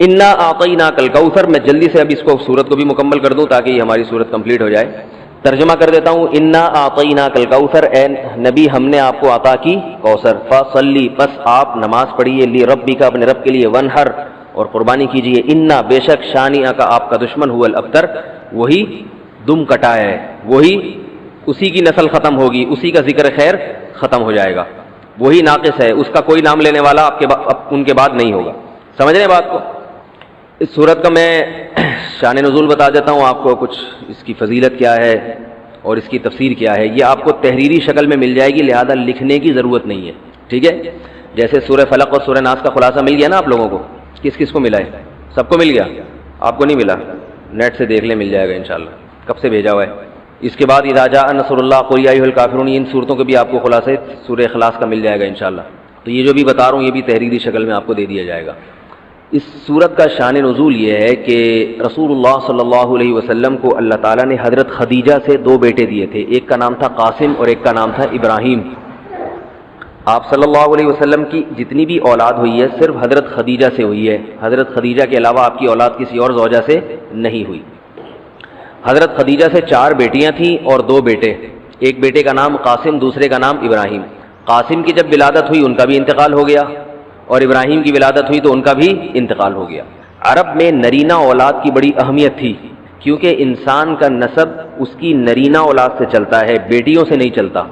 انا اعطیناک الکوثر. میں جلدی سے اب اس کو سورت کو بھی مکمل کر دوں تاکہ یہ ہماری سورت کمپلیٹ ہو جائے. ترجمہ کر دیتا ہوں. انا اعطیناک الکوثر، اے نبی ہم نے آپ کو عطا کی کوثر. فصلی، پس آپ نماز پڑھیے، لربک اپنے رب کے لیے، ونحر اور قربانی کیجیے. انا بے شک، شانئک آپ کا دشمن، هو الابتر وہی دم کٹا ہے، وہی اسی کی نسل ختم ہوگی، اسی کا ذکر خیر ختم ہو جائے گا، وہی ناقص ہے، اس کا کوئی نام لینے والا ان کے بعد نہیں ہوگا. سمجھ رہے ہیں بات کو؟ اس صورت کا میں شان نزول بتا دیتا ہوں آپ کو، کچھ اس کی فضیلت کیا ہے اور اس کی تفسیر کیا ہے. یہ آپ کو تحریری شکل میں مل جائے گی، لہذا لکھنے کی ضرورت نہیں ہے. ٹھیک ہے؟ جیسے سورہ فلق اور سورہ ناس کا خلاصہ مل گیا نا آپ لوگوں کو. کس کس کو ملا ہے؟ سب کو مل گیا؟ آپ کو نہیں ملا؟ نیٹ سے دیکھ لیں، مل جائے گا انشاءاللہ. کب سے بھیجا ہوا ہے؟ اس کے بعد اذا جاء نصر اللہ قل یا ایھا الکافرون، ان صورتوں کے بھی آپ کو خلاصے سورہ اخلاص کا مل جائے گا انشاءاللہ. تو یہ جو بھی بتا رہا ہوں یہ بھی تحریری شکل میں آپ کو دے دیا جائے گا. اس صورت کا شان نزول یہ ہے کہ رسول اللہ صلی اللہ علیہ وسلم کو اللہ تعالیٰ نے حضرت خدیجہ سے دو بیٹے دیے تھے. ایک کا نام تھا قاسم اور ایک کا نام تھا ابراہیم. آپ صلی اللہ علیہ وسلم کی جتنی بھی اولاد ہوئی ہے صرف حضرت خدیجہ سے ہوئی ہے. حضرت خدیجہ کے علاوہ آپ کی اولاد کسی اور زوجہ سے نہیں ہوئی. حضرت خدیجہ سے 4 بیٹیاں تھیں اور 2 بیٹے. ایک بیٹے کا نام قاسم، دوسرے کا نام ابراہیم. قاسم کی جب ولادت ہوئی ان کا بھی انتقال ہو گیا، اور ابراہیم کی ولادت ہوئی تو ان کا بھی انتقال ہو گیا. عرب میں نرینہ اولاد کی بڑی اہمیت تھی، کیونکہ انسان کا نسب اس کی نرینہ اولاد سے چلتا ہے، بیٹیوں سے نہیں چلتا.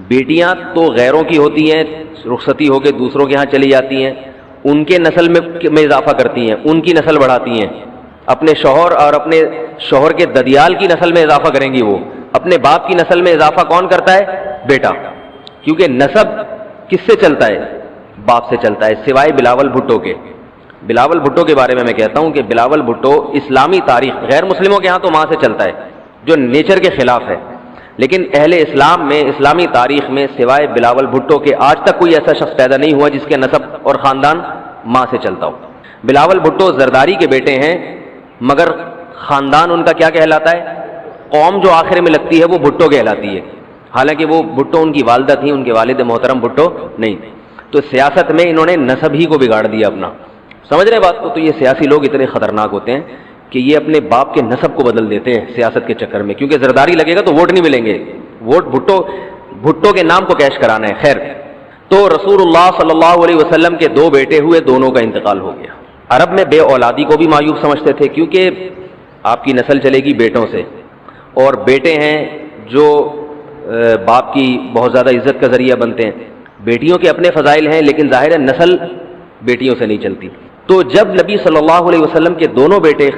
بیٹیاں تو غیروں کی ہوتی ہیں، رخصتی ہو کے دوسروں کے ہاں چلی جاتی ہیں، ان کے نسل میں اضافہ کرتی ہیں، ان کی نسل بڑھاتی ہیں. اپنے شوہر اور اپنے شوہر کے ددیال کی نسل میں اضافہ کریں گی. وہ اپنے باپ کی نسل میں اضافہ کون کرتا ہے؟ بیٹا. کیونکہ نسب کس سے چلتا ہے؟ باپ سے چلتا ہے، سوائے بلاول بھٹو کے. بلاول بھٹو کے بارے میں کہتا ہوں کہ بلاول بھٹو اسلامی تاریخ، غیر مسلموں کے ہاں تو ماں سے چلتا ہے جو نیچر کے خلاف ہے، لیکن اہل اسلام میں، اسلامی تاریخ میں سوائے بلاول بھٹو کے آج تک کوئی ایسا شخص پیدا نہیں ہوا جس کے نسب اور خاندان ماں سے چلتا ہو. بلاول بھٹو زرداری کے بیٹے ہیں، مگر خاندان ان کا کیا کہلاتا ہے؟ قوم جو آخر میں لگتی ہے وہ بھٹو کہلاتی ہے، حالانکہ وہ بھٹو ان کی والدہ تھیں، ان کے والد محترم بھٹو نہیں. تو سیاست میں انہوں نے نسب ہی کو بگاڑ دیا اپنا. سمجھ رہے بات کو؟ تو یہ سیاسی لوگ اتنے خطرناک ہوتے ہیں کہ یہ اپنے باپ کے نسب کو بدل دیتے ہیں سیاست کے چکر میں، کیونکہ زرداری لگے گا تو ووٹ نہیں ملیں گے، ووٹ بھٹو کے نام کو کیش کرانا ہے. خیر، تو رسول اللہ صلی اللہ علیہ وسلم کے 2 بیٹے ہوئے، دونوں کا انتقال ہو گیا. عرب میں بے اولادی کو بھی معیوب سمجھتے تھے، کیونکہ آپ کی نسل چلے گی بیٹوں سے، اور بیٹے ہیں جو باپ کی بہت زیادہ عزت کا ذریعہ بنتے ہیں. بیٹیوں کے اپنے فضائل ہیں، لیکن ظاہر ہے نسل بیٹیوں سے نہیں چلتی. تو جب نبی صلی اللہ علیہ وسلم کے دونوں بیٹے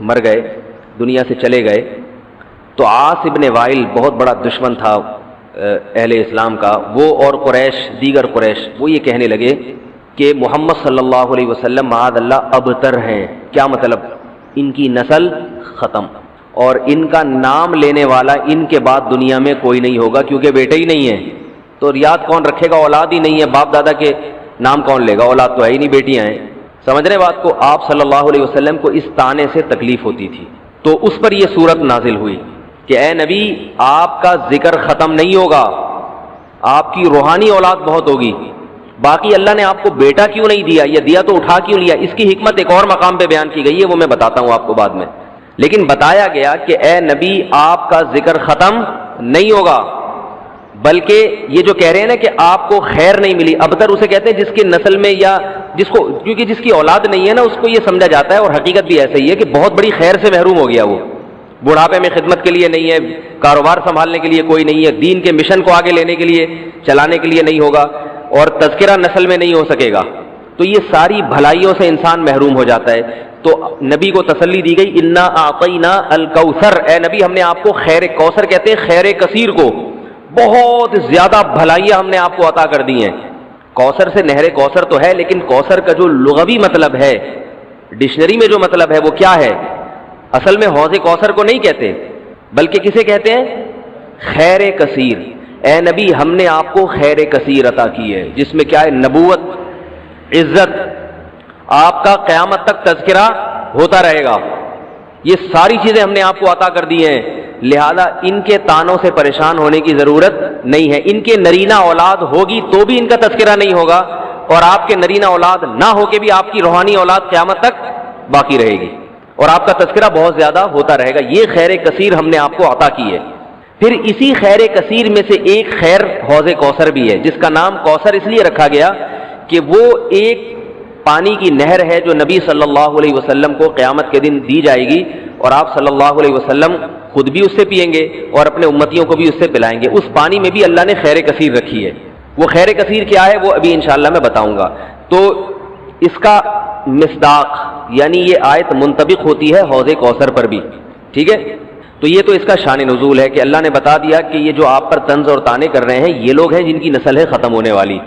مر گئے، دنیا سے چلے گئے، تو عاص ابن وائل بہت بڑا دشمن تھا اہل اسلام کا، وہ اور قریش، دیگر قریش، وہ یہ کہنے لگے کہ محمد صلی اللہ علیہ وسلم معاذ اللہ ابتر ہیں. کیا مطلب؟ ان کی نسل ختم، اور ان کا نام لینے والا ان کے بعد دنیا میں کوئی نہیں ہوگا، کیونکہ بیٹے ہی نہیں ہیں. تو ریاض کون رکھے گا؟ اولاد ہی نہیں ہے، باپ دادا کے نام کون لے گا؟ اولاد تو ہے ہی نہیں، بیٹیاں ہیں. سمجھ رہے بات کو؟ آپ صلی اللہ علیہ وسلم کو اس طعنے سے تکلیف ہوتی تھی، تو اس پر یہ صورت نازل ہوئی کہ اے نبی آپ کا ذکر ختم نہیں ہوگا، آپ کی روحانی اولاد بہت ہوگی. باقی اللہ نے آپ کو بیٹا کیوں نہیں دیا، یہ دیا تو اٹھا کیوں لیا، اس کی حکمت ایک اور مقام پہ بیان کی گئی ہے، وہ میں بتاتا ہوں آپ کو بعد میں. لیکن بتایا گیا کہ اے نبی آپ کا ذکر ختم نہیں ہوگا، بلکہ یہ جو کہہ رہے ہیں نا کہ آپ کو خیر نہیں ملی، ابتر اسے کہتے ہیں جس کی نسل میں یا جس کو، کیونکہ جس کی اولاد نہیں ہے نا اس کو یہ سمجھا جاتا ہے، اور حقیقت بھی ایسا ہی ہے کہ بہت بڑی خیر سے محروم ہو گیا. وہ بڑھاپے میں خدمت کے لیے نہیں ہے، کاروبار سنبھالنے کے لیے کوئی نہیں ہے، دین کے مشن کو آگے لینے کے لیے، چلانے کے لیے نہیں ہوگا، اور تذکرہ نسل میں نہیں ہو سکے گا. تو یہ ساری بھلائیوں سے انسان محروم ہو جاتا ہے. تو نبی کو تسلی دی گئی، انا اعطینا الکوثر، اے نبی ہم نے آپ کو خیر کوثر کہتے ہیں خیر کثیر کو، بہت زیادہ بھلائیاں ہم نے آپ کو عطا کر دی ہیں. کوثر سے نہر کوثر تو ہے، لیکن کوثر کا جو لغوی مطلب ہے، ڈکشنری میں جو مطلب ہے وہ کیا ہے؟ اصل میں حوض کوثر کو نہیں کہتے، بلکہ کسے کہتے ہیں؟ خیر کثیر. اے نبی ہم نے آپ کو خیر کثیر عطا کی ہے، جس میں کیا ہے؟ نبوت، عزت، آپ کا قیامت تک تذکرہ ہوتا رہے گا. یہ ساری چیزیں ہم نے آپ کو عطا کر دی ہیں، لہذا ان کے تانوں سے پریشان ہونے کی ضرورت نہیں ہے. ان کے نرینہ اولاد ہوگی تو بھی ان کا تذکرہ نہیں ہوگا، اور آپ کے نرینہ اولاد نہ ہو کے بھی آپ کی روحانی اولاد قیامت تک باقی رہے گی اور آپ کا تذکرہ بہت زیادہ ہوتا رہے گا. یہ خیر کثیر ہم نے آپ کو عطا کی ہے. پھر اسی خیر کثیر میں سے ایک خیر حوض کوثر بھی ہے، جس کا نام کوثر اس لیے رکھا گیا کہ وہ ایک پانی کی نہر ہے جو نبی صلی اللہ علیہ وسلم کو قیامت کے دن دی جائے گی، اور آپ صلی اللہ علیہ وسلم خود بھی اس سے پئیں گے اور اپنے امتیوں کو بھی اس سے پلائیں گے. اس پانی میں بھی اللہ نے خیر کثیر رکھی ہے. وہ خیر کثیر کیا ہے وہ ابھی انشاءاللہ میں بتاؤں گا. تو اس کا مصداق یعنی یہ آیت منطبق ہوتی ہے حوض کوثر پر بھی. ٹھیک ہے، تو یہ تو اس کا شان نزول ہے کہ اللہ نے بتا دیا کہ یہ جو آپ پر طنز اور طعنے کر رہے ہیں یہ لوگ ہیں جن کی نسل ہے ختم ہونے والی.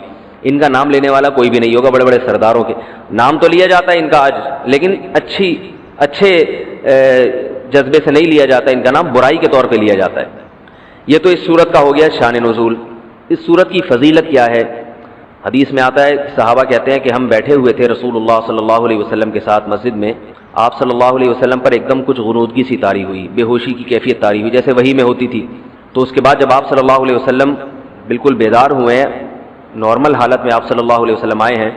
ان کا نام لینے والا کوئی بھی نہیں ہوگا. بڑے بڑے سرداروں کے نام تو لیا جاتا ہے ان کا آج، لیکن اچھے جذبے سے نہیں لیا جاتا. ان کا نام برائی کے طور پہ لیا جاتا ہے. یہ تو اس سورت کا ہو گیا شان نزول. اس سورت کی فضیلت کیا ہے؟ حدیث میں آتا ہے، صحابہ کہتے ہیں کہ ہم بیٹھے ہوئے تھے رسول اللہ صلی اللہ علیہ وسلم کے ساتھ مسجد میں. آپ صلی اللہ علیہ وسلم پر ایک دم کچھ غنودگی سی طاری ہوئی، بے ہوشی کی کیفیت طاری ہوئی جیسے وحی میں ہوتی تھی. تو اس کے بعد جب آپ صلی اللہ علیہ وسلم بالکل بیدار ہوئے ہیں، نارمل حالت میں آپ صلی اللہ علیہ وسلم آئے ہیں،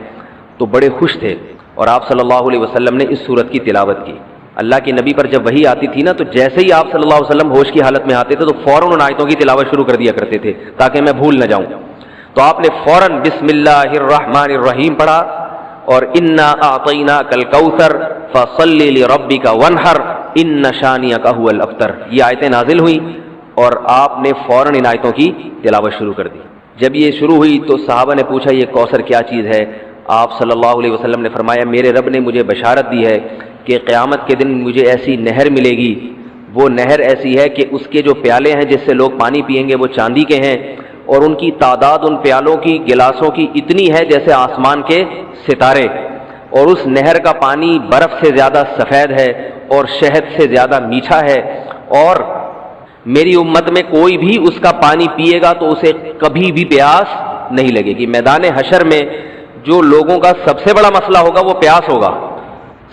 تو بڑے خوش تھے اور آپ صلی اللہ علیہ وسلم نے اس سورت کی تلاوت کی. اللہ کے نبی پر جب وحی آتی تھی نا تو جیسے ہی آپ صلی اللہ علیہ وسلم ہوش کی حالت میں آتے تھے تو فوراً ان آیتوں کی تلاوت شروع کر دیا کرتے تھے تاکہ میں بھول نہ جاؤں. تو آپ نے فوراً بسم اللہ الرحمن الرحیم پڑھا اور انا اعطیناک الکوثر فصل لربک وانحر ان شانئک هو الابتر. یہ آیتیں نازل ہوئیں اور آپ نے فوراً ان آیتوں کی تلاوت شروع کر دی. جب یہ شروع ہوئی تو صحابہ نے پوچھا یہ کوثر کیا چیز ہے؟ آپ صلی اللہ علیہ وسلم نے فرمایا میرے رب نے مجھے بشارت دی ہے کہ قیامت کے دن مجھے ایسی نہر ملے گی. وہ نہر ایسی ہے کہ اس کے جو پیالے ہیں جس سے لوگ پانی پئیں گے وہ چاندی کے ہیں، اور ان کی تعداد ان پیالوں کی گلاسوں کی اتنی ہے جیسے آسمان کے ستارے، اور اس نہر کا پانی برف سے زیادہ سفید ہے اور شہد سے زیادہ میٹھا ہے، اور میری امت میں کوئی بھی اس کا پانی پیے گا تو اسے کبھی بھی پیاس نہیں لگے گی. میدان حشر میں جو لوگوں کا سب سے بڑا مسئلہ ہوگا وہ پیاس ہوگا،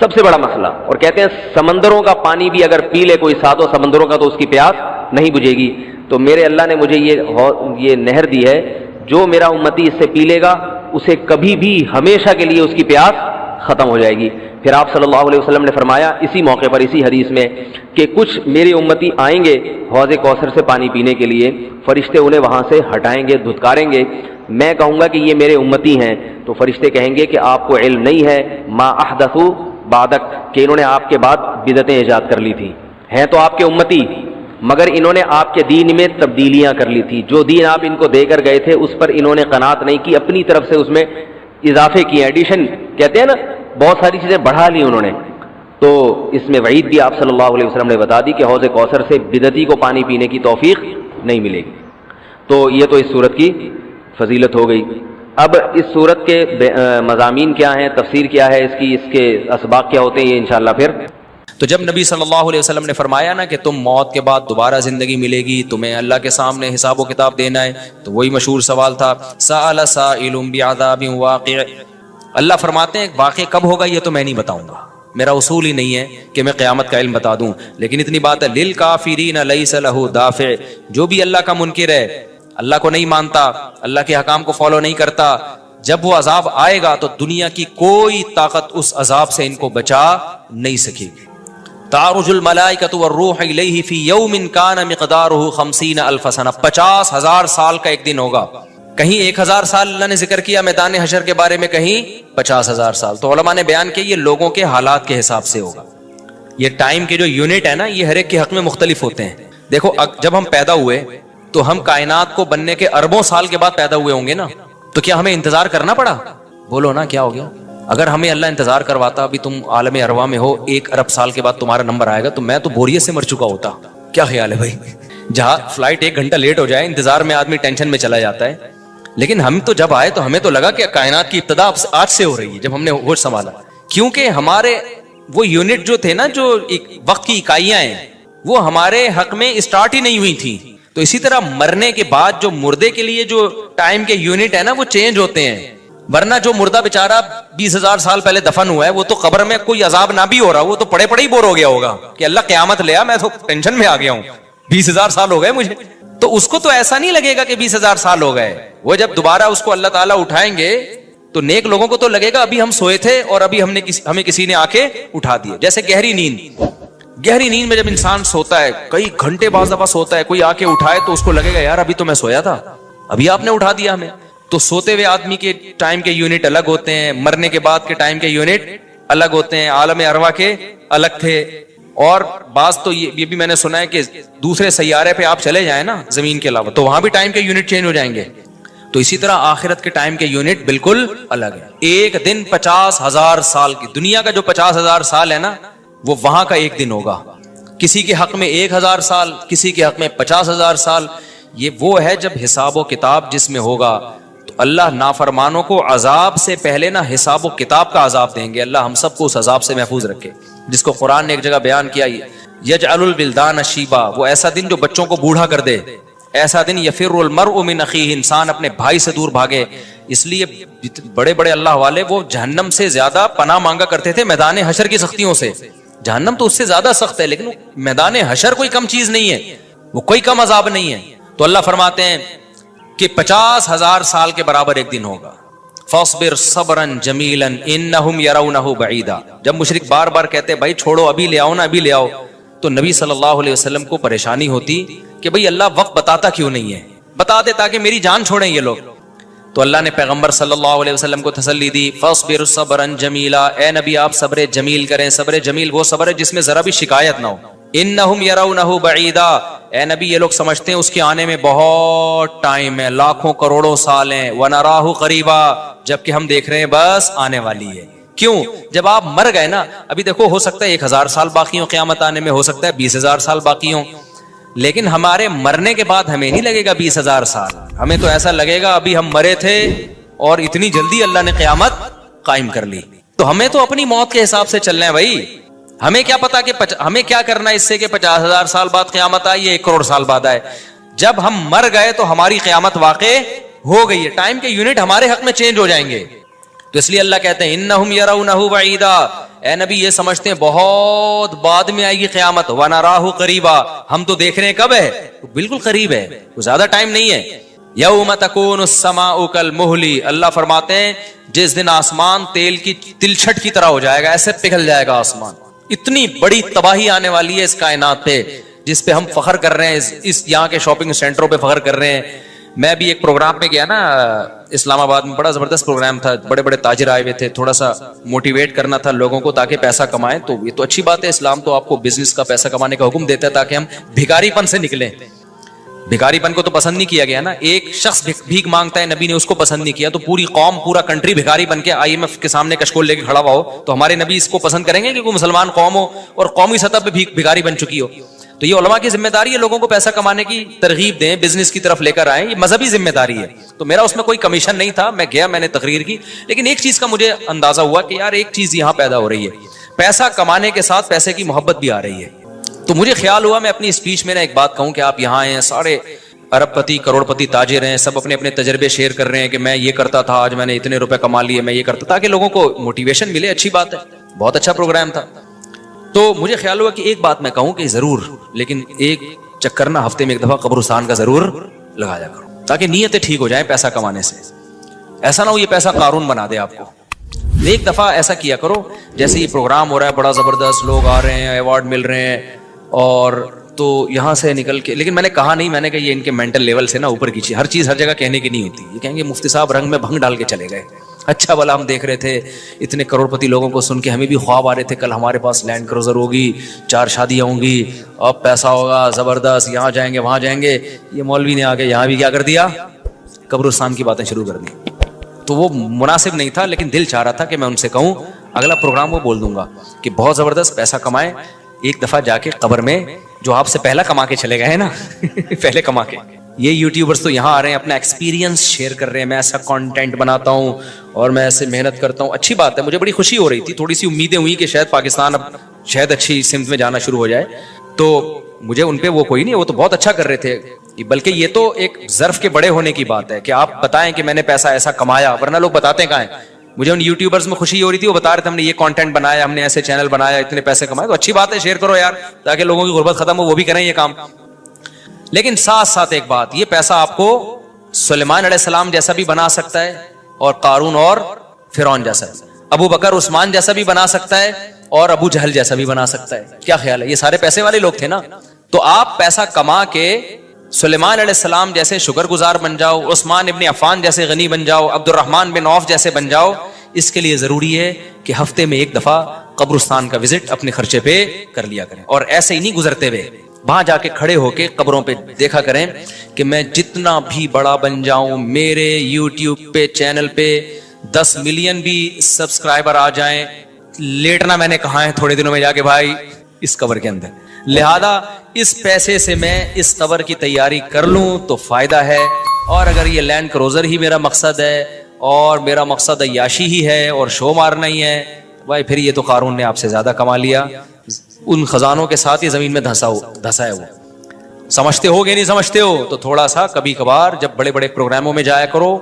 سب سے بڑا مسئلہ. اور کہتے ہیں سمندروں کا پانی بھی اگر پی لے کوئی ساتوں سمندروں کا تو اس کی پیاس نہیں بجھے گی. تو میرے اللہ نے مجھے یہ نہر دی ہے، جو میرا امتی اس سے پی لے گا اسے کبھی بھی ہمیشہ کے لیے اس کی پیاس ختم ہو جائے گی. پھر آپ صلی اللہ علیہ وسلم نے فرمایا اسی موقع پر اسی حدیث میں کہ کچھ میری امتی آئیں گے حوض کوثر سے پانی پینے کے لیے، فرشتے انہیں وہاں سے ہٹائیں گے، دھتکاریں گے. میں کہوں گا کہ یہ میرے امتی ہیں تو فرشتے کہیں گے کہ آپ کو علم نہیں ہے ما احدثوا بعدک، کہ انہوں نے آپ کے بعد بدعتیں ایجاد کر لی تھیں. ہیں تو آپ کے امتی مگر انہوں نے آپ کے دین میں تبدیلیاں کر لی تھی. جو دین آپ ان کو دے کر گئے تھے اس پر انہوں نے قناعت نہیں کی، اپنی طرف سے اس میں اضافے کیے، ایڈیشن کہتے ہیں نا، بہت ساری چیزیں بڑھا لی انہوں نے. تو اس میں وعید بھی آپ صلی اللہ علیہ وسلم نے بتا دی کہ حوض کوثر سے بدعتی کو پانی پینے کی توفیق نہیں ملے گی. تو یہ تو اس صورت کی فضیلت ہو گئی. اب اس صورت کے مضامین کیا ہیں، تفسیر کیا ہے اس کی، اس کے اسباق کیا ہوتے ہیں، یہ انشاءاللہ پھر. تو جب نبی صلی اللہ علیہ وسلم نے فرمایا نا کہ تم موت کے بعد دوبارہ زندگی ملے گی، تمہیں اللہ کے سامنے حساب و کتاب دینا ہے، تو وہی مشہور سوال تھا سأل سائل بعذاب واقع. اللہ فرماتے ہیں واقع کب ہوگا یہ تو میں نہیں بتاؤں گا، میرا اصول ہی نہیں ہے کہ میں قیامت کا علم بتا دوں. لیکن اتنی بات ہے للکافرین لیس لہ دافع، جو بھی اللہ کا منکر ہے، اللہ کو نہیں مانتا، اللہ کے حکام کو فالو نہیں کرتا، جب وہ عذاب آئے گا تو دنیا کی کوئی طاقت اس عذاب سے ان کو بچا نہیں سکے گی. تعرج الملائکۃ والروح الیہ فی یوم کان مقدارہ 50,000 سنہ، 50,000 سال کا ایک دن ہوگا. کہیں 1,000 سال اللہ نے ذکر کیا میدان حشر کے بارے میں، کہیں 50,000 سال. تو علماء نے بیان کیا یہ لوگوں کے حالات کے حساب سے ہوگا. یہ ٹائم کے جو یونٹ ہے نا یہ ہر ایک کے حق میں مختلف ہوتے ہیں. دیکھو جب ہم پیدا ہوئے تو ہم کائنات کو بننے کے اربوں سال کے بعد پیدا ہوئے ہوں گے نا، تو کیا ہمیں انتظار کرنا پڑا؟ بولو نا کیا ہو گیا؟ اگر ہمیں اللہ انتظار کرواتا ابھی تم عالم ارواح میں ہو 1 ارب سال کے بعد تمہارا نمبر آئے گا تو میں تو بوریت سے مر چکا ہوتا. کیا خیال ہے بھائی؟ جہاں فلائٹ 1 گھنٹہ لیٹ ہو جائے انتظار میں آدمی ٹینشن میں چلا جاتا ہے. لیکن ہم تو جب آئے تو ہمیں تو لگا کہ کائنات کی ابتدا آج سے ہو رہی ہے جب ہم نے ہوش سنبھالا، کیونکہ ہمارے وہ یونٹ جو تھے نا، جو وقت کی اکائیاں ہیں، وہ ہمارے حق میں اسٹارٹ ہی نہیں ہوئی تھی. تو اسی طرح مرنے کے بعد جو مردے کے لیے جو ٹائم کے یونٹ ہے نا وہ چینج ہوتے ہیں. ورنہ جو مردہ بیچارہ 20,000 سال پہلے دفن ہوا ہے وہ تو قبر میں کوئی عذاب نہ بھی ہو رہا، وہ تو پڑے پڑے ہی بور ہو گیا ہوگا کہ اللہ قیامت لے آ، میں تو ٹینشن میں آ گیا ہوں، 20,000 سال ہو گئے مجھے. تو اس کو تو ایسا نہیں لگے گا کہ 20,000 سال ہو گئے. وہ جب دوبارہ اس کو اللہ تعالیٰ اٹھائیں گے تو نیک لوگوں کو تو لگے گا ابھی ہم سوئے تھے اور ابھی ہمیں کسی نے آ کے اٹھا دیا. جیسے گہری نیند میں جب انسان سوتا ہے کئی گھنٹے بعض دفعہ سوتا ہے, کوئی آ کے اٹھائے تو اس کو لگے گا یار ابھی تو میں سویا تھا, ابھی آپ نے اٹھا دیا ہمیں. تو سوتے ہوئے آدمی کے ٹائم کے یونٹ الگ ہوتے ہیں, مرنے کے بعد کے ٹائم کے یونٹ الگ ہوتے ہیں, عالم ارواح کے الگ تھے. اور بعض تو یہ بھی میں نے سنا ہے کہ دوسرے سیارے پہ آپ چلے جائیں نا زمین کے علاوہ تو وہاں بھی ٹائم کے یونٹ چینج ہو جائیں گے. تو اسی طرح آخرت کے ٹائم کے یونٹ بالکل الگ ہے. ایک دن 50,000 سال کی, دنیا کا جو 50,000 سال ہے نا وہ وہاں کا ایک دن ہوگا. کسی کے حق میں 1,000 سال, کسی کے حق میں 50,000 سال. یہ وہ ہے جب حساب و کتاب جس میں ہوگا. تو اللہ نافرمانوں کو عذاب سے پہلے نا حساب و کتاب کا عذاب دیں گے. اللہ ہم سب کو اس عذاب سے محفوظ رکھے, جس کو قرآن نے ایک جگہ بیان کیا, یجعل الولدان شیبا, وہ ایسا دن جو بچوں کو بوڑھا کر دے. ایسا دن یفر المرء من اخیہ, انسان اپنے بھائی سے دور بھاگے. اس لیے بڑے بڑے اللہ والے وہ جہنم سے زیادہ پناہ مانگا کرتے تھے میدان حشر کی سختیوں سے. جہنم تو اس سے زیادہ سخت ہے, لیکن میدان حشر کوئی کم چیز نہیں ہے, وہ کوئی کم عذاب نہیں ہے. تو اللہ فرماتے ہیں کہ 50,000 سال کے برابر ایک دن ہوگا. فاصبر صبرا جمیلا انہم یرونہ بعیدا. جب مشرک بار بار کہتے بھائی چھوڑو ابھی لے آؤ نا ابھی لے آؤ, تو نبی صلی اللہ علیہ وسلم کو پریشانی ہوتی کہ بھئی اللہ وقت بتاتا کیوں نہیں ہے, بتا دے تاکہ میری جان چھوڑیں یہ لوگ. تو اللہ نے پیغمبر صلی اللہ علیہ وسلم کو تسلی دی, فاصبر صبرا جمیلا, اے نبی آپ صبر جمیل کریں. صبر جمیل وہ صبر ہے جس میں ذرا بھی شکایت نہ ہو. انہم یرونہ بعیدا, اے نبی یہ لوگ سمجھتے ہیں اس کے آنے میں بہت ٹائم ہے, لاکھوں کروڑوں سال ہیں. ونراہ قریبا, جبکہ ہم دیکھ رہے ہیں بس آنے والی ہے. کیوں؟ جب آپ مر گئے نا, ابھی دیکھو ہو سکتا ہے 1,000 سال باقی ہوں قیامت آنے میں, ہو سکتا ہے 20,000 سال باقی ہوں, لیکن ہمارے مرنے کے بعد ہمیں نہیں لگے گا 20,000 سال. ہمیں تو ایسا لگے گا ابھی ہم مرے تھے اور اتنی جلدی اللہ نے قیامت قائم کر لی. تو ہمیں تو اپنی موت کے حساب سے چلنا ہے بھائی. ہمیں کیا پتا کہ ہمیں کیا کرنا ہے اس سے کہ 50,000 سال بعد قیامت آئی یا 1 کروڑ سال بعد آئے. جب ہم مر گئے تو ہماری قیامت واقع ہو گئی ہے, ٹائم کے یونٹ ہمارے حق میں چینج ہو جائیں گے. تو اس لیے اللہ کہتے ہیں انہم یرونہ بعیدا, اے نبی یہ سمجھتے ہیں بہت بعد میں آئے گی قیامت. ونراہ قریبا, ہم تو دیکھ رہے ہیں کب ہے, بالکل قریب ہے, زیادہ ٹائم نہیں ہے. یوم تکون السماء کالمہل, اللہ فرماتے ہیں جس دن آسمان تیل کی تلچھٹ کی طرح ہو جائے گا, ایسے پگھل جائے گا آسمان. اتنی بڑی تباہی آنے والی ہے اس کائنات پہ جس پہ ہم فخر کر رہے ہیں, اس یہاں کے شاپنگ سینٹروں پہ فخر کر رہے ہیں. میں بھی ایک پروگرام میں گیا نا اسلام آباد میں, بڑا زبردست پروگرام تھا, بڑے بڑے تاجر آئے ہوئے تھے, تھوڑا سا موٹیویٹ کرنا تھا لوگوں کو تاکہ پیسہ کمائیں. تو یہ تو اچھی بات ہے, اسلام تو آپ کو بزنس کا پیسہ کمانے کا حکم دیتا ہے تاکہ ہم بھکاری پن سے نکلیں. بھکاری پن کو تو پسند نہیں کیا گیا نا, ایک شخص بھیک مانگتا ہے نبی نے اس کو پسند نہیں کیا, تو پوری قوم پورا کنٹری بھکاری بن کے IMF کے سامنے کشکول لے کے کھڑا ہوا ہو تو ہمارے نبی اس کو پسند کریں گے کہ کوئی مسلمان قوم ہو اور قومی سطح پہ بھکاری بن چکی ہو. تو یہ علماء کی ذمہ داری ہے لوگوں کو پیسہ کمانے کی ترغیب دیں, بزنس کی طرف لے کر آئیں, یہ مذہبی ذمہ داری ہے. تو میرا اس میں کوئی کمیشن نہیں تھا, میں گیا, میں نے تقریر کی, لیکن ایک چیز کا مجھے اندازہ ہوا کہ یار ایک چیز یہاں پیدا ہو رہی ہے, پیسہ کمانے کے ساتھ پیسے کی محبت بھی آ رہی ہے. تو مجھے خیال ہوا میں اپنی اسپیچ میں ایک بات کہوں کہ آپ یہاں ہیں, سارے ارب پتی کروڑ پتی تاجر ہیں, سب اپنے اپنے تجربے شیئر کر رہے ہیں کہ میں یہ کرتا تھا, آج میں نے اتنے روپے کما لیے, میں یہ کرتا, تاکہ لوگوں کو موٹیویشن ملے. اچھی بات ہے, بہت اچھا پروگرام تھا. تو مجھے خیال ہوا کہ ایک بات میں کہوں کہ ضرور, لیکن ایک چکر نہ ہفتے میں ایک دفعہ قبرستان کا ضرور لگایا کرو تاکہ نیتیں ٹھیک ہو جائیں پیسہ کمانے سے. ایسا نہ ہو یہ پیسہ قارون بنا دے آپ کو. ایک دفعہ ایسا کیا کرو, جیسے یہ پروگرام ہو رہا ہے بڑا زبردست, لوگ آ رہے ہیں, ایوارڈ مل رہے ہیں, اور تو یہاں سے نکل کے, لیکن میں نے کہا نہیں, میں نے کہا یہ ان کے مینٹل لیول سے نا اوپر کیجیے, ہر چیز ہر جگہ کہنے کی نہیں ہوتی. یہ کہیں گے مفتی صاحب رنگ میں بھنگ ڈال کے چلے گئے. اچھا بلا ہم دیکھ رہے تھے اتنے کروڑ پتی لوگوں کو سن کے ہمیں بھی خواب آ رہے تھے کل ہمارے پاس لینڈ کروزر ہوگی, 4 شادیاں ہوں گی, اب پیسہ ہوگا زبردست, یہاں جائیں گے وہاں جائیں گے. یہ مولوی نے آ کے یہاں بھی کیا کر دیا, قبرستان کی باتیں شروع کر دی. تو وہ مناسب نہیں تھا, لیکن دل چاہ رہا تھا کہ میں ان سے کہوں اگلا پروگرام وہ بول دوں گا کہ بہت زبردست پیسہ کمائیں, ایک دفعہ جا کے قبر میں جو آپ سے پہلا کما کے چلے گئے نا پہلے کما کے. یہ یوٹیوبرز تو یہاں آ رہے ہیں, اپنا ایکسپیرینس شیئر کر رہے ہیں, میں ایسا کانٹینٹ بناتا ہوں اور میں ایسے محنت کرتا ہوں. اچھی بات ہے, مجھے بڑی خوشی ہو رہی تھی, تھوڑی سی امیدیں ہوئی کہ شاید پاکستان اب شاید اچھی سمت میں جانا شروع ہو جائے. تو مجھے ان پہ وہ کوئی نہیں, وہ تو بہت اچھا کر رہے تھے, بلکہ یہ تو ایک ظرف کے بڑے ہونے کی بات ہے کہ آپ بتائیں کہ میں نے پیسہ ایسا کمایا, ورنہ لوگ بتاتے کہاں ہیں. مجھے ان یوٹیوبرز میں خوشی ہو رہی تھی, وہ بتا رہے تھے ہم نے یہ کانٹینٹ بنایا, ہم نے ایسے چینل بنایا, اتنے پیسے کمائے. تو اچھی بات ہے, شیئر کرو یار تاکہ لوگوں کی غربت ختم ہو, وہ بھی کریں یہ کام. لیکن ساتھ ساتھ ایک بات, یہ پیسہ آپ کو سلیمان علیہ السلام جیسا بھی بنا سکتا ہے اور قارون اور فرعون جیسا, ابو بکر عثمان جیسا بھی بنا سکتا ہے اور ابو جہل جیسا بھی بنا سکتا ہے. کیا خیال ہے؟ یہ سارے پیسے والے لوگ تھے نا. تو آپ پیسہ کما کے سلیمان علیہ السلام جیسے شکر گزار بن جاؤ, عثمان ابن عفان جیسے غنی بن جاؤ, عبد الرحمن بن عوف جیسے بن جاؤ. اس کے لیے ضروری ہے کہ ہفتے میں ایک دفعہ قبرستان کا وزٹ اپنے خرچے پہ کر لیا کریں, اور ایسے ہی نہیں گزرتے ہوئے, وہاں جا کے کھڑے ہو کے قبروں پہ دیکھا کریں کہ میں جتنا بھی بڑا بن جاؤں, میرے یوٹیوب پہ چینل پہ 10 ملین بھی سبسکرائبر آ جائیں, لیٹنا میں نے کہا ہے تھوڑے دنوں میں جا کے بھائی اس قبر کے اندر. لہذا اس پیسے سے میں اس قبر کی تیاری کر لوں تو فائدہ ہے, اور اگر یہ لینڈ کروزر ہی میرا مقصد ہے اور میرا مقصد عیاشی ہی ہے اور شو مارنا ہی ہے, بھائی پھر یہ تو قارون نے آپ سے زیادہ کما لیا, ان خزانوں کے ساتھ یہ زمین میں دھسا ہے وہ. سمجھتے ہو کہ نہیں سمجھتے ہو؟ تو تھوڑا سا کبھی کبھار جب بڑے بڑے پروگراموں میں جایا کرو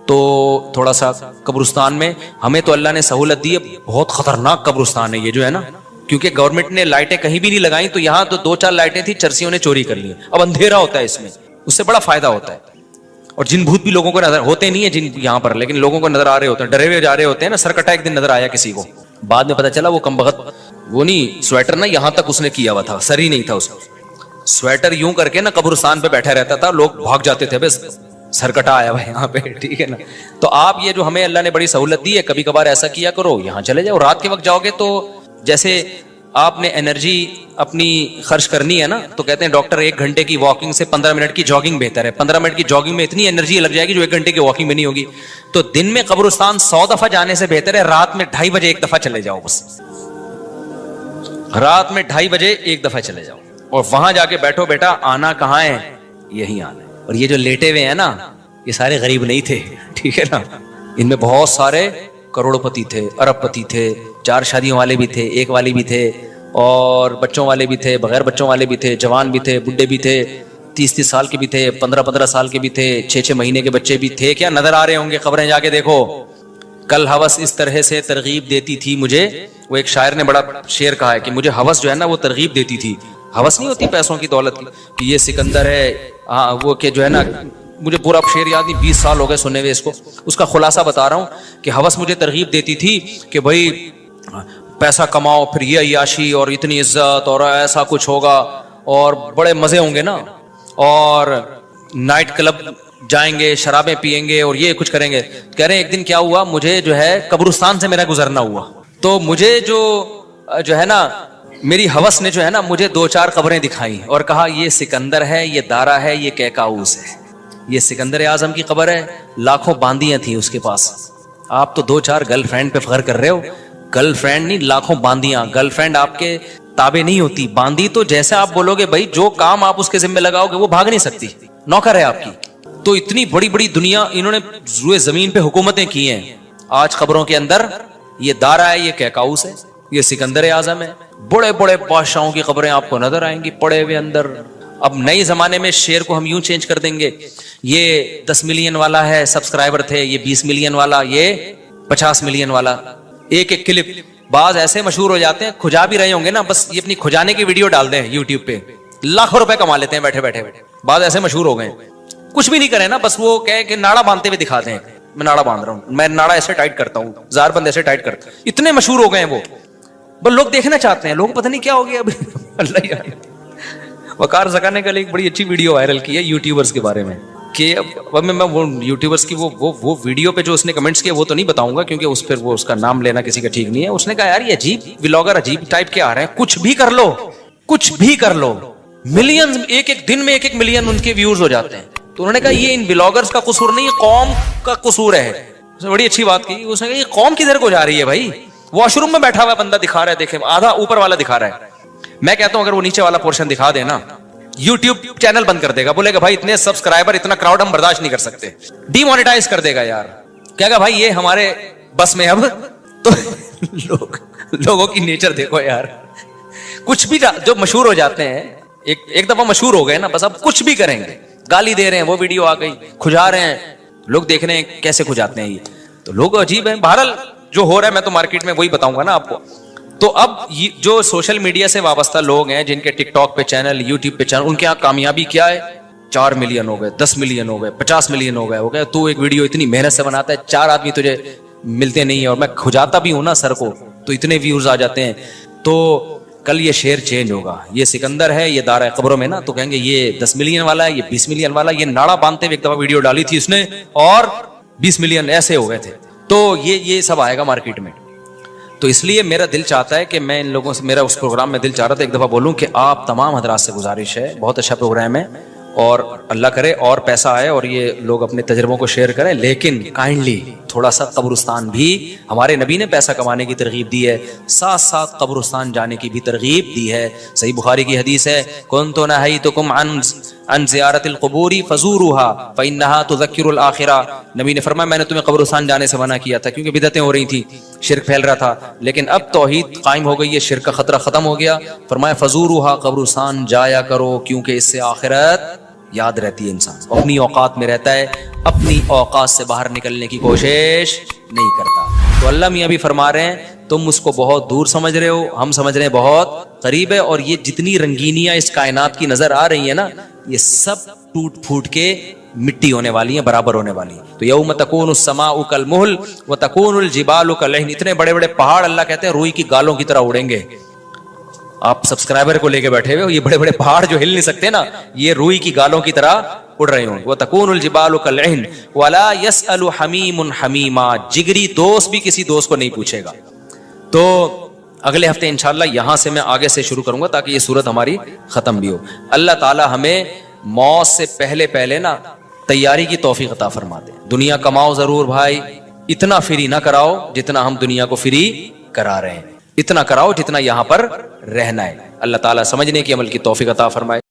تو تھوڑا سا قبرستان میں, ہمیں تو اللہ نے سہولت دی ہے, بہت خطرناک قبرستان ہے یہ جو ہے نا, کیونکہ گورنمنٹ نے لائٹیں کہیں بھی نہیں لگائیں, تو یہاں تو 2-4 لائٹیں تھی, چرسیوں نے چوری کر لی. اب اندھیرا ہوتا ہے اس میں, اس سے بڑا فائدہ ہوتا ہے. اور جن بھوت بھی لوگوں کو نظر ہوتے نہیں ہیں جن یہاں پر, لیکن لوگوں کو نظر آ رہے ہوتے ہیں, ڈرے ہوئے جا رہے ہوتے ہیں نا. سرکٹا ایک دن نظر آیا کسی کو, بعد میں پتا چلا وہ کمبخت وہ نہیں سویٹر نا یہاں تک اس نے کیا ہوا تھا, سر ہی نہیں تھا اس کو, سویٹر یوں کر کے نا قبرستان پہ بیٹھا رہتا تھا, لوگ بھاگ جاتے تھے بس سرکٹا آیا ہوا یہاں پہ, ٹھیک ہے نا. تو آپ یہ جو ہمیں اللہ نے بڑی سہولت دی ہے, کبھی کبھار ایسا کیا کرو, یہاں چلے جاؤ. رات کے وقت جاؤ گے تو جیسے آپ نے انرجی اپنی خرچ کرنی ہے نا, تو کہتے ہیں ڈاکٹر 1 گھنٹے کی واکنگ سے 15 منٹ کی جاگنگ بہتر ہے. 15 منٹ کی جاگنگ میں اتنی انرجی لگ جائے گی جو 1 گھنٹے کی واکنگ میں نہیں ہوگی. تو دن میں قبرستان 100 دفعہ جانے سے بہتر ہے رات میں 2:30 بجے 1 دفعہ چلے جاؤ. بس رات میں 2:30 بجے 1 دفعہ چلے جاؤ, اور وہاں جا کے بیٹھو, بیٹا آنا کہاں ہے, یہی آنا ہے. اور یہ جو لیٹے ہوئے ہیں نا, یہ سارے غریب نہیں تھے, ٹھیک ہے نا. ان میں بہت سارے کروڑ پتی تھے, ارب پتی تھے, 4 شادیوں والے بھی تھے, 1 والی بھی تھے, اور بچوں والے بھی تھے, بغیر بچوں والے بھی تھے, جوان بھی تھے, بڈھے بھی تھے, 30 سال کے بھی تھے, 15 سال کے بھی تھے, 6 مہینے کے بچے بھی تھے. کیا نظر آ رہے ہوں گے قبریں, جا کے دیکھو. کل ہوس اس طرح سے ترغیب دیتی تھی مجھے, وہ ایک شاعر نے بڑا شعر کہا ہے کہ مجھے ہوس جو ہے نا وہ ترغیب دیتی تھی. ہوس نہیں ہوتی پیسوں کی دولت کی, کہ یہ سکندر ہے, وہ کہ جو ہے نا, مجھے پورا شعر یاد نہیں, 20 سال ہو گئے سنے ہوئے اس کو. اس کا خلاصہ بتا رہا ہوں کہ ہوس مجھے ترغیب دیتی تھی کہ بھائی پیسہ کماؤ, پھر یہ عیاشی اور اتنی عزت اور ایسا کچھ ہوگا اور بڑے مزے ہوں گے نا, اور نائٹ کلب جائیں گے, شرابیں پیئیں گے اور یہ کچھ کریں گے. کہہ رہے ہیں ایک دن کیا ہوا, مجھے جو ہے قبرستان سے میرا گزرنا ہوا, تو مجھے جو ہے نا میری ہوس نے جو ہے نا مجھے 2-4 قبریں دکھائیں اور کہا یہ سکندر ہے, یہ دارا ہے, یہ کیکاؤس ہے. یہ سکندر اعظم کی قبر ہے, لاکھوں باندیاں تھیں اس کے پاس. آپ تو 2-4 گرل فرینڈ پہ فخر کر رہے ہو, گرل فرینڈ نہیں, لاکھوں باندیاں. گرل فرینڈ آپ کے تابع نہیں ہوتی, باندی تو جیسے آپ بولو گے بھائی جو کام آپ اس کے ذمہ لگاؤ گے وہ بھاگ نہیں سکتی, نوکر ہے آپ کی. تو اتنی بڑی بڑی دنیا انہوں نے روئے زمین پہ حکومتیں کی ہیں. آج قبروں کے اندر یہ دارا ہے, یہ کیکاؤس ہے, یہ سکندر اعظم ہے. بڑے بڑے بادشاہوں کی قبریں آپ کو نظر آئیں گی پڑے ہوئے اندر. اب نئے زمانے میں شعر کو ہم یوں چینج کر دیں گے, یہ 10 ملین والا ہے سبسکرائبر تھے, یہ 20 ملین والا, یہ 50 ملین والا. ایک کلپ بعض ایسے مشہور ہو جاتے ہیں, کھجا بھی رہے ہوں گے نا, بس یہ اپنی کھجانے کی ویڈیو ڈال دیں یوٹیوب پہ, لاکھوں روپے کما لیتے ہیں بیٹھے بیٹھے. بعض ایسے مشہور ہو گئے, کچھ بھی نہیں کرے نا, بس وہ کہے کہ ناڑا باندھتے ہوئے دکھا دیں, میں ناڑا باندھ رہا ہوں, میں ناڑا ایسے ٹائٹ کرتا ہوں, زار بند ایسے ٹائٹ کرتا ہوں. اتنے مشہور ہو گئے ہیں وہ, بس لوگ دیکھنا چاہتے ہیں. لوگ پتہ نہیں کیا ہو گیا اب. اللہ یار, وقار زکا نے کل ایک بڑی اچھی ویڈیو وائرل کی ہے یوٹیوبرز کے بارے میں, کہ اب میں وہ یوٹیوبرز کی وہ ویڈیو پہ جو اس نے کمنٹس کیے وہ تو نہیں بتاؤں گا, کیونکہ اس پھر وہ اس کا نام لینا کسی کا ٹھیک نہیں ہے. اس نے کہا یار یہ عجیب ولاگر عجیب ٹائپ کے آ رہے ہیں, کچھ بھی کر لو, کچھ بھی کر لو, ملین ایک دن میں 1 ملین ان کے ویوز ہو جاتے ہیں. تو انہوں نے کہا یہ ان ولاگرز کا قصور نہیں, یہ قوم کا قصور ہے. اس نے بڑی اچھی بات کی, اس نے کہا یہ قوم کدھر کو جا رہی ہے بھائی. واش روم میں بیٹھا ہوا بندہ دکھا رہا ہے, دیکھیں آدھا اوپر والا دکھا رہا ہے. میں کہتا ہوں اگر وہ نیچے والا پورشن دکھا دے نا, یوٹیوب چینل بند کر دے گا, بولے گا بھائی اتنے سبسکرائبر اتنا کراؤڈ ہم برداشت نہیں کر سکتے, ڈی مانیٹائز کر دے گا یار. کہے گا بھائی یہ ہمارے بس میں اب. تو لوگوں کی نیچر دیکھو یار, کچھ بھی جو مشہور ہو جاتے ہیں, ایک دفعہ مشہور ہو گئے نا, بس اب کچھ بھی کریں گے. گالی دے رہے ہیں, وہ ویڈیو آ گئی, کھجا رہے ہیں, لوگ دیکھ رہے ہیں کیسے کھجاتے ہیں. یہ تو لوگ عجیب ہیں. بہرحال جو ہو رہا ہے میں تو مارکیٹ میں وہی بتاؤں گا نا آپ کو. تو اب جو سوشل میڈیا سے وابستہ لوگ ہیں, جن کے ٹک ٹاک پہ چینل, یوٹیوب پہ چینل, ان کے یہاں کامیابی کیا ہے, 4 ملین ہو گئے, 10 ملین ہو گئے, 50 ملین ہو گئے. تو ایک ویڈیو اتنی محنت سے بناتا ہے, 4 آدمی تجھے ملتے نہیں ہیں اور میں کھجاتا بھی ہوں نا سر کو تو اتنے ویوز آ جاتے ہیں. تو کل یہ شعر چینج ہوگا. یہ سکندر ہے, یہ دار قبروں میں نا, تو کہیں گے یہ 10 ملین والا ہے, یہ 20 ملین والا. یہ ناڑا باندھتے ہوئے ایک دفعہ ویڈیو ڈالی تھی اس نے اور 20 ملین ایسے ہو گئے تھے. تو یہ سب آئے گا مارکیٹ میں. تو اس لیے میرا دل چاہتا ہے کہ میں ان لوگوں سے, میرا اس پروگرام میں دل چاہ رہا تھا ایک دفعہ بولوں کہ آپ تمام حضرات سے گزارش ہے, بہت اچھا پروگرام ہے اور اللہ کرے اور پیسہ آئے اور یہ لوگ اپنے تجربوں کو شیئر کریں, لیکن کائنڈلی تھوڑا سا قبرستان بھی, ہمارے نبی نے پیسہ کمانے کی ترغیب دی ہے, ساتھ ساتھ قبرستان جانے کی بھی ترغیب دی ہے. صحیح بخاری کی حدیث ہے, کنت نہیتکم عن زیارت القبور فزوروها فانها تذکر الاخرہ. نبی نے فرمایا میں نے تمہیں قبرستان جانے سے منع کیا تھا کیونکہ بدعتیں ہو رہی تھی, شرک پھیل رہا تھا, لیکن اب توحید قائم ہو گئی ہے, شرک کا خطرہ ختم ہو گیا. فرمایا فزوروها, قبرستان جایا کرو کیونکہ اس سے آخرت یاد رہتی ہے. انسان اپنی اوقات میں رہتا ہے, اپنی اوقات سے باہر نکلنے کی کوشش نہیں کرتا. تو اللہ میاں بھی فرما رہے ہیں تم اس کو بہت دور سمجھ رہے ہو, ہم سمجھ رہے ہیں بہت قریب ہے. اور یہ جتنی رنگینیاں اس کائنات کی نظر آ رہی ہیں نا, یہ سب ٹوٹ پھوٹ کے مٹی ہونے والی ہیں, برابر ہونے والی ہیں. تو یوم تکون السماء کالمہل وتکون الجبال کالعہن. اتنے بڑے بڑے پہاڑ اللہ کہتے ہیں روئی کی گالوں کی طرح اڑیں گے. آپ سبسکرائبر کو لے کے بیٹھے ہوئے, یہ بڑے بڑے پہاڑ جو ہل نہیں سکتے نا, یہ روئی کی گالوں کی طرح اڑ رہے ہوں. وتکون الجبال کالعہن ولا يسأل حمیم حمیما. جگری دوست بھی کسی دوست کو نہیں پوچھے گا. تو اگلے ہفتے انشاءاللہ یہاں سے میں آگے سے شروع کروں گا تاکہ یہ صورت ہماری ختم بھی ہو. اللہ تعالی ہمیں موت سے پہلے نا تیاری کی توفیق عطا فرما دے. دنیا کماؤ ضرور بھائی, اتنا فری نہ کراؤ جتنا ہم دنیا کو فری کرا رہے ہیں, اتنا کراؤ جتنا یہاں پر رہنا ہے. اللہ تعالیٰ سمجھنے کی عمل کی توفیق عطا فرمائے.